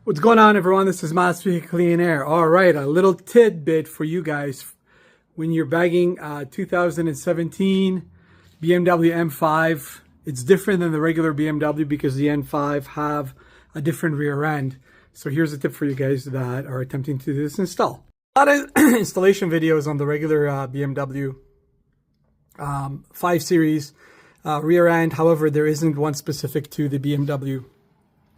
What's going on, everyone? This is Matt Squeaky Clean Air. All right, a little tidbit for you guys. When you're bagging 2017 BMW M5, it's different than the regular BMW because the M5 have a different rear end. So here's a tip for you guys that are attempting to do this install. A lot of installation videos on the regular BMW 5 Series rear end. However, there isn't one specific to the BMW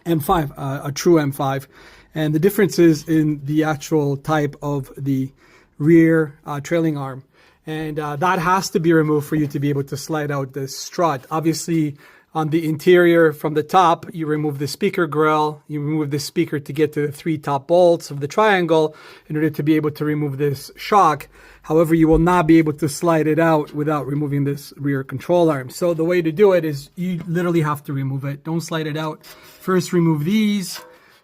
M5, a true M5, and the difference is in the actual type of the rear trailing arm, and that has to be removed for you to be able to slide out this strut. Obviously, on the interior from the top, you remove the speaker grill, you remove the speaker to get to the 3 top bolts of the triangle in order to be able to remove this shock. However, you will not be able to slide it out without removing this rear control arm. So the way to do it is you literally have to remove it. Don't slide it out. First, remove these,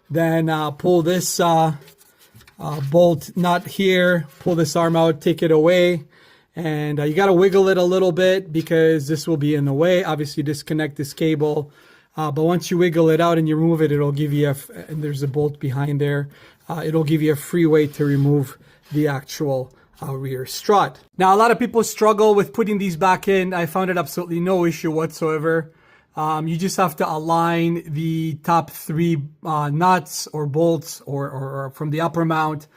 then pull this bolt nut here, pull this arm out, take it away. And you got to wiggle it a little bit because this will be in the way. Obviously, disconnect this cable. But once you wiggle it out and you remove it, it'll give you and there's a bolt behind there. It'll give you a free way to remove the actual rear strut. Now, a lot of people struggle with putting these back in. I found it absolutely no issue whatsoever. You just have to align the top 3 nuts or bolts or from the upper mount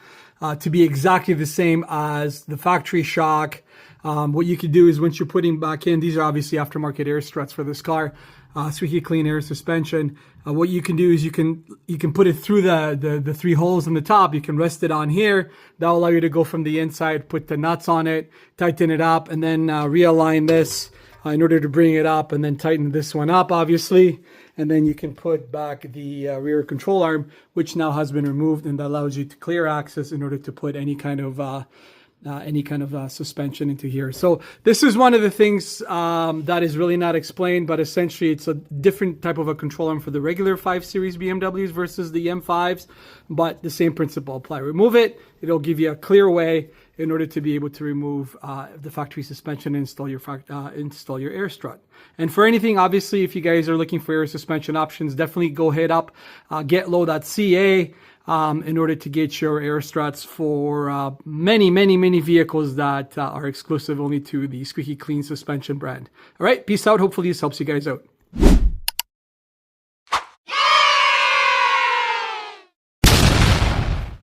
to be exactly the same as the factory shock. What you could do is once you're putting back in, these are obviously aftermarket air struts for this car, Squeaky Clean Air suspension. What you can do is you can put it through the 3 holes in the top. You can rest it on here. That will allow you to go from the inside, put the nuts on it, tighten it up, and then realign this in order to bring it up, and then tighten this one up, obviously. And then you can put back the rear control arm, which now has been removed, and that allows you to clear access in order to put any kind of suspension into here. So this is one of the things that is really not explained, but essentially it's a different type of a control arm for the regular 5 Series BMWs versus the M5s, but the same principle apply. Remove it, it'll give you a clear way in order to be able to remove the factory suspension and install your air strut. And for anything, obviously, if you guys are looking for air suspension options, definitely go hit up getlow.ca in order to get your air struts for many vehicles that are exclusive only to the Squeaky Clean suspension brand. All right, peace out. Hopefully this helps you guys out.